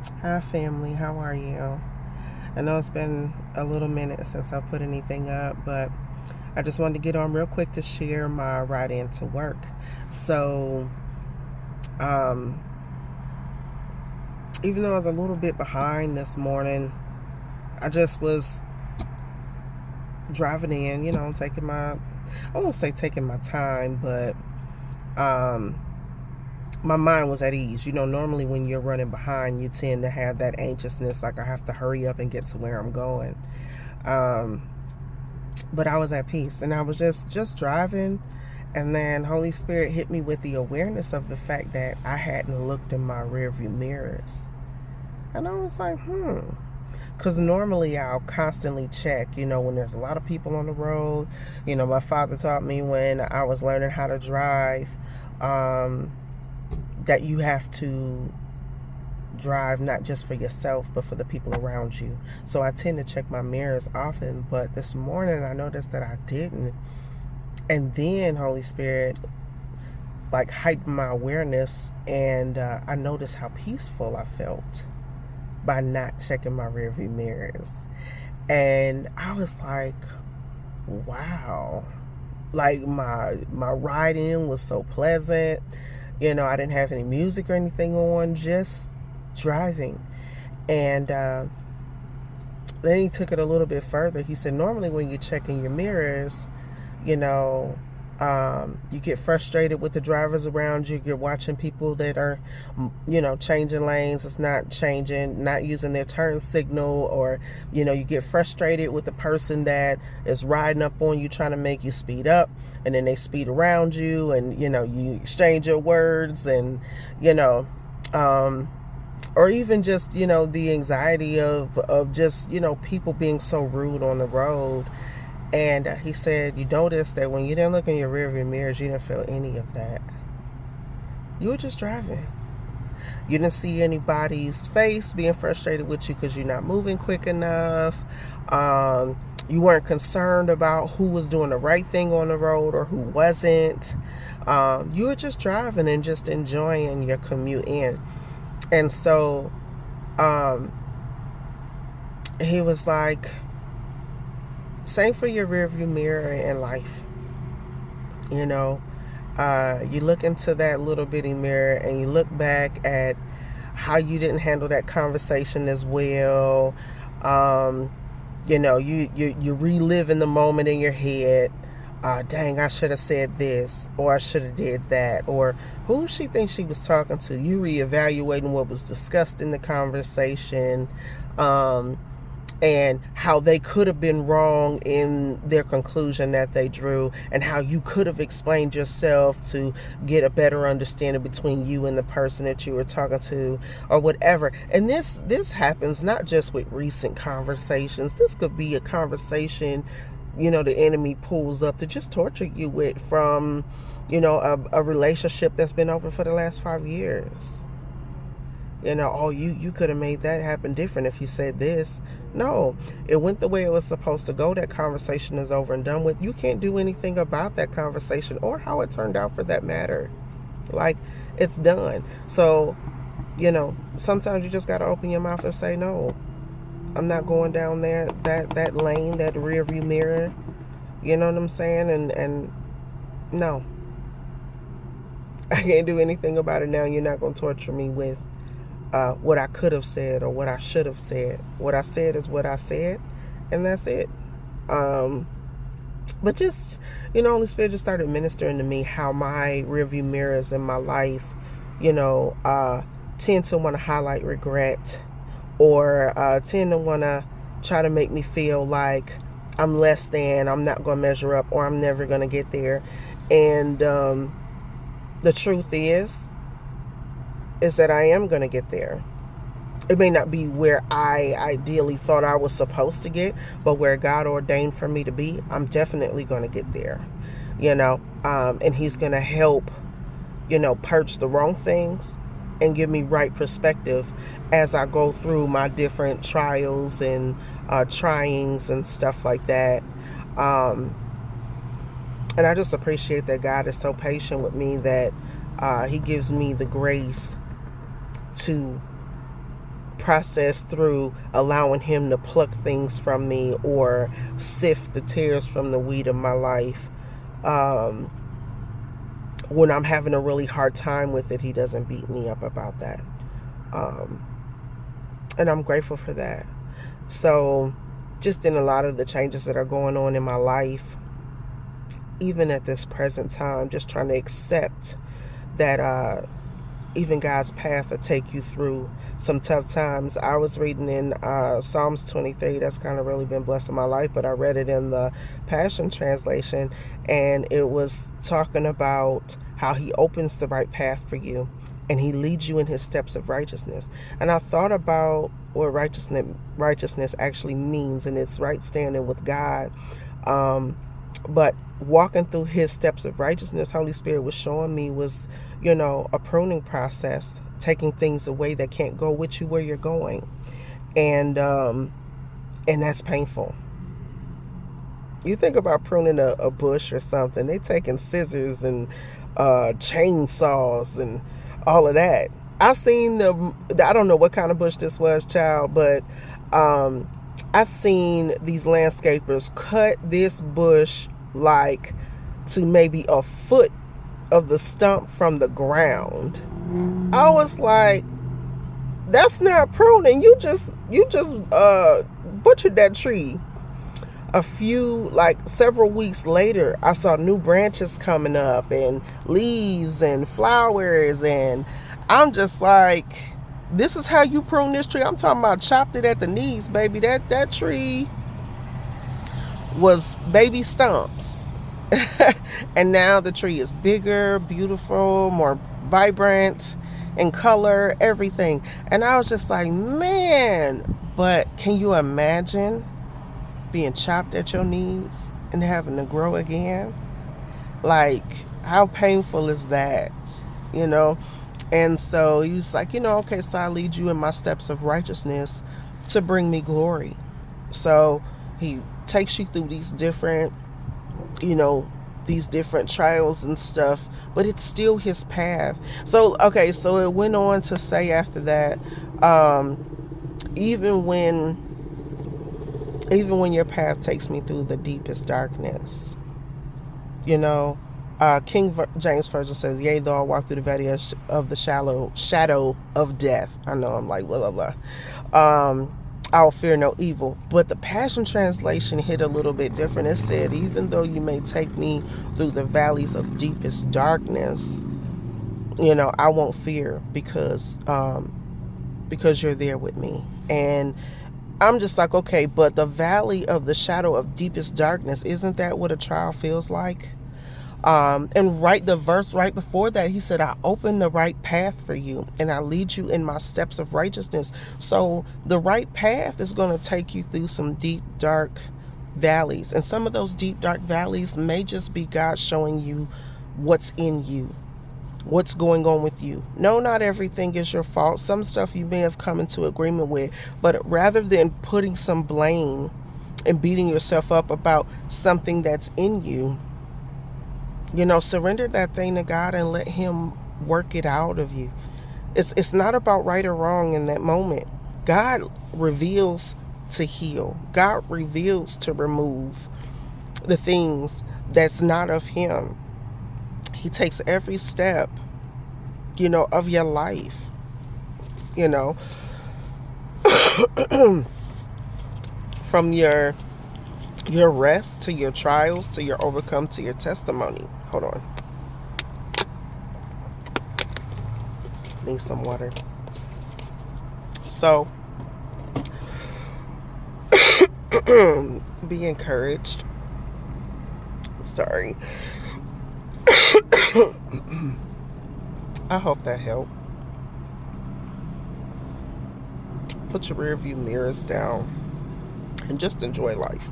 Hi family, how are you? I know it's been a little minute since I put anything up, but I just wanted to get on real quick to share my ride into work. So, um, even though I was a little bit behind this morning, I just was driving in, taking I won't say taking my time, but um, my mind was at ease. Normally when you're running behind, you tend to have that anxiousness, like I have to hurry up and get to where I'm going. But I was at peace, and I was just driving, and then Holy Spirit hit me with the awareness of the fact that I hadn't looked in my rearview mirrors. And I was like, because normally I'll constantly check, when there's a lot of people on the road. My father taught me when I was learning how to drive, that you have to drive not just for yourself but for the people around you. So I tend to check my mirrors often, but this morning I noticed that I didn't. And then Holy Spirit like heightened my awareness, and I noticed how peaceful I felt by not checking my rearview mirrors. And I was like, wow, like my ride in was so pleasant. I didn't have any music or anything on, just driving. And then he took it a little bit further. He said, normally when you're checking your mirrors, you get frustrated with the drivers around you. You're watching people that are, changing lanes. It's not changing, not using their turn signal, or, you get frustrated with the person that is riding up on you, trying to make you speed up, and then they speed around you, and, you exchange your words, and, or even just, the anxiety of just, people being so rude on the road. And he said, you noticed that when you didn't look in your rearview mirrors, you didn't feel any of that. You were just driving. You didn't see anybody's face being frustrated with you because you're not moving quick enough. You weren't concerned about who was doing the right thing on the road or who wasn't. You were just driving and just enjoying your commute in. And so he was like, same for your rearview mirror in life. You look into that little bitty mirror and you look back at how you didn't handle that conversation as well. You relive the moment in your head. Dang, I should have said this, or I should have did that, or who she thinks she was talking to. You reevaluating what was discussed in the conversation, and how they could have been wrong in their conclusion that they drew, and how you could have explained yourself to get a better understanding between you and the person that you were talking to, or whatever. And this happens not just with recent conversations. This could be a conversation the enemy pulls up to just torture you with from a relationship that's been over for the last 5 years. You could have made that happen different if you said this. No, it went the way it was supposed to go. That conversation is over and done with. You can't do anything about that conversation or how it turned out for that matter. Like, it's done. So, sometimes you just got to open your mouth and say, no, I'm not going down there, that lane, that rear view mirror. You know what I'm saying? And no, I can't do anything about it now. You're not going to torture me with what I could have said or what I should have said. What I said is what I said, and that's it. But just, Holy Spirit just started ministering to me how my rearview mirrors in my life, tend to want to highlight regret, or tend to want to try to make me feel like I'm less than, I'm not going to measure up, or I'm never going to get there. And the truth is that I am going to get there. It may not be where I ideally thought I was supposed to get, but where God ordained for me to be, I'm definitely going to get there. And He's going to help, purge the wrong things and give me right perspective as I go through my different trials and tryings and stuff like that. And I just appreciate that God is so patient with me that He gives me the grace to process through allowing him to pluck things from me or sift the tares from the wheat of my life. When I'm having a really hard time with it, he doesn't beat me up about that. And I'm grateful for that. So just in a lot of the changes that are going on in my life, even at this present time, just trying to accept that even God's path will take you through some tough times. I was reading in Psalms 23. That's kind of really been blessing my life, but I read it in the Passion Translation, and it was talking about how he opens the right path for you and he leads you in his steps of righteousness. And I thought about what righteousness actually means, and it's right standing with God. But walking through his steps of righteousness, Holy Spirit was showing me was, a pruning process, taking things away that can't go with you where you're going. And that's painful. You think about pruning a bush or something, they taking scissors and chainsaws and all of that. I seen I don't know what kind of bush this was, child, but I've seen these landscapers cut this bush like to maybe a foot of the stump from the ground. I was like, that's not pruning. You just butchered that tree. Several weeks later, I saw new branches coming up and leaves and flowers, and I'm just like, this is how you prune this tree. I'm talking about chopped it at the knees, baby. That tree was baby stumps. And now the tree is bigger, beautiful, more vibrant in color, everything. And I was just like, man, but can you imagine being chopped at your knees and having to grow again? Like, how painful is that? And so he was like, okay, so I lead you in my steps of righteousness to bring me glory. So he takes you through these different trials and stuff, but it's still his path. So it went on to say after that, even when your path takes me through the deepest darkness, King James Version says, yea, though I walk through the valley of the shadow of death. I know I'm like, blah, blah, blah. I'll fear no evil. But the Passion Translation hit a little bit different. It said, even though you may take me through the valleys of deepest darkness, I won't fear because you're there with me. And I'm just like, okay, but the valley of the shadow of deepest darkness, isn't that what a trial feels like? And the verse right before that, he said, I open the right path for you and I lead you in my steps of righteousness. So the right path is going to take you through some deep, dark valleys. And some of those deep, dark valleys may just be God showing you what's in you, what's going on with you. No, not everything is your fault. Some stuff you may have come into agreement with, but rather than putting some blame and beating yourself up about something that's in you, surrender that thing to God and let him work it out of you. It's not about right or wrong in that moment. God reveals to heal. God reveals to remove the things that's not of him. He takes every step, of your life, from your rest to your trials to your overcome to your testimony. Hold on. Need some water. So, be encouraged. Sorry. I hope that helped. Put your rearview mirrors down and just enjoy life.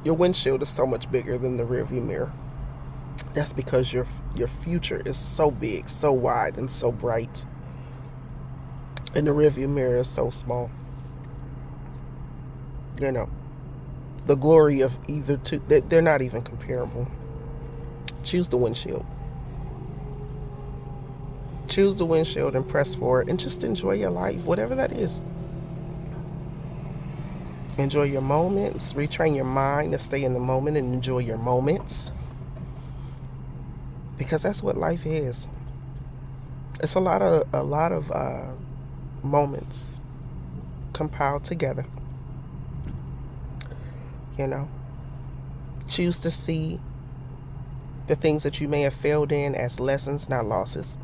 Your windshield is so much bigger than the rearview mirror. That's because your future is so big, so wide, and so bright. And the rearview mirror is so small. The glory of either two, they're not even comparable. Choose the windshield. Choose the windshield and press forward and just enjoy your life, whatever that is. Enjoy your moments. Retrain your mind to stay in the moment and enjoy your moments. Because that's what life is. It's a lot of moments compiled together. You know, choose to see the things that you may have failed in as lessons, not losses.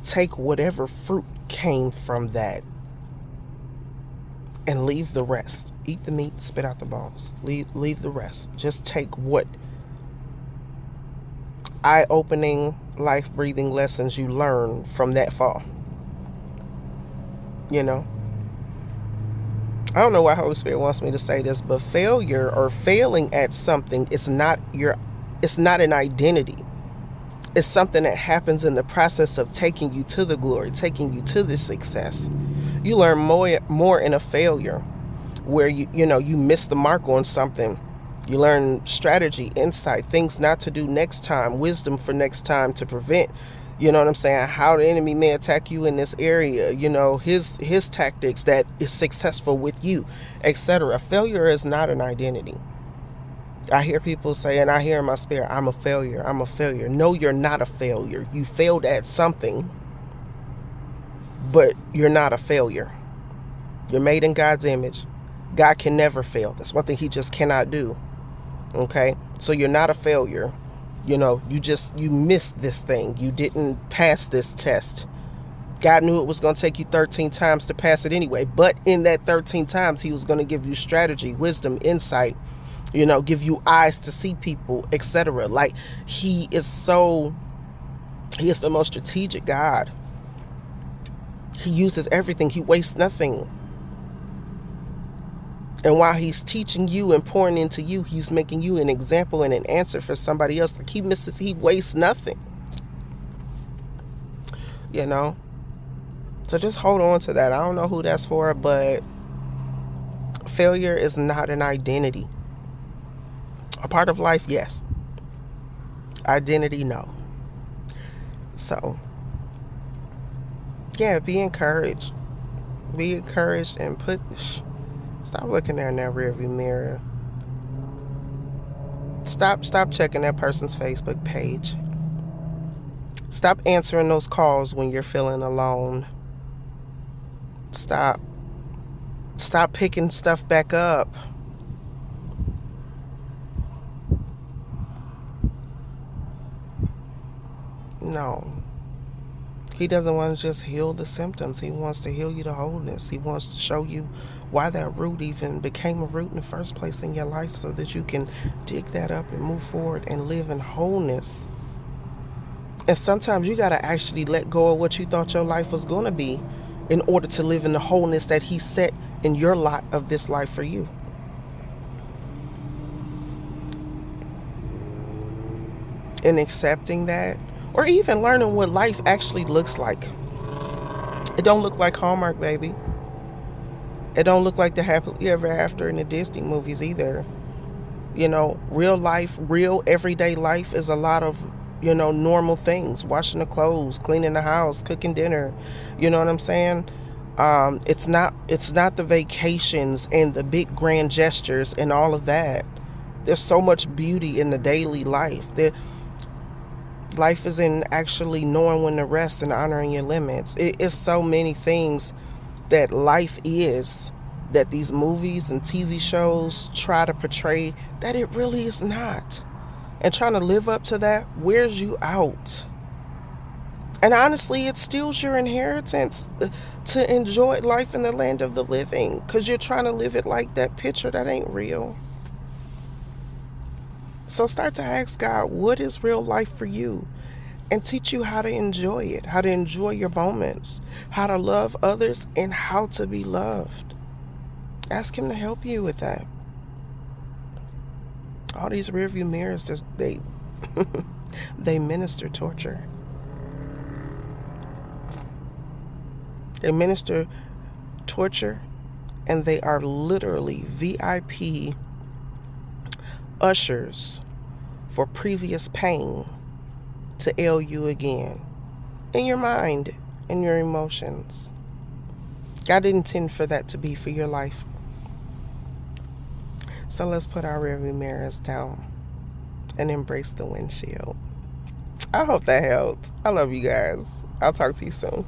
Take whatever fruit came from that and leave the rest. Eat the meat, spit out the bones. Leave the rest. Just take what eye-opening, life-breathing lessons you learn from that fall. You know? I don't know why Holy Spirit wants me to say this, but failure or failing at something is not an identity. It's something that happens in the process of taking you to the glory, taking you to the success. You learn more in a failure where you miss the mark on something. You learn strategy, insight, things not to do next time, wisdom for next time to prevent, you know what I'm saying, how the enemy may attack you in this area, his tactics that is successful with you, etc. Failure is not an identity. I hear people say, and I hear in my spirit, I'm a failure. I'm a failure. No, you're not a failure. You failed at something, but you're not a failure. You're made in God's image. God can never fail. That's one thing he just cannot do. Okay? So you're not a failure. You missed this thing. You didn't pass this test. God knew it was going to take you 13 times to pass it anyway. But in that 13 times, he was going to give you strategy, wisdom, insight, give you eyes to see people, etc. Like, he is the most strategic God. He uses everything. He wastes nothing. And while he's teaching you and pouring into you, he's making you an example and an answer for somebody else. Like, he wastes nothing. So just hold on to that. I don't know who that's for, but failure is not an identity. A part of life, yes. Identity, no. So, yeah, be encouraged. Be encouraged and stop looking there in that rearview mirror. Stop checking that person's Facebook page. Stop answering those calls when you're feeling alone. Stop picking stuff back up. No. He doesn't want to just heal the symptoms. He wants to heal you to wholeness. He wants to show you why that root even became a root in the first place in your life, so that you can dig that up and move forward and live in wholeness. And sometimes you got to actually let go of what you thought your life was going to be in order to live in the wholeness that he set in your lot of this life for you. And accepting that, or even learning what life actually looks like. It don't look like Hallmark, baby. It don't look like the happily ever after in the Disney movies either. Real life, real everyday life is a lot of, normal things. Washing the clothes, cleaning the house, cooking dinner. You know what I'm saying? It's not the vacations and the big grand gestures and all of that. There's so much beauty in the daily life. Life is in actually knowing when to rest and honoring your limits. It's so many things that life is that these movies and TV shows try to portray that it really is not. And trying to live up to that wears you out. And honestly, it steals your inheritance to enjoy life in the land of the living, because you're trying to live it like that picture that ain't real. So start to ask God, what is real life for you? And teach you how to enjoy it, how to enjoy your moments, how to love others, and how to be loved. Ask him to help you with that. All these rearview mirrors, they minister torture. They minister torture, and they are literally VIP ushers for previous pain to ail you again in your mind and your emotions. God didn't intend for that to be for your life. So let's put our rearview mirrors down and embrace the windshield. I hope that helped. I love you guys. I'll talk to you soon.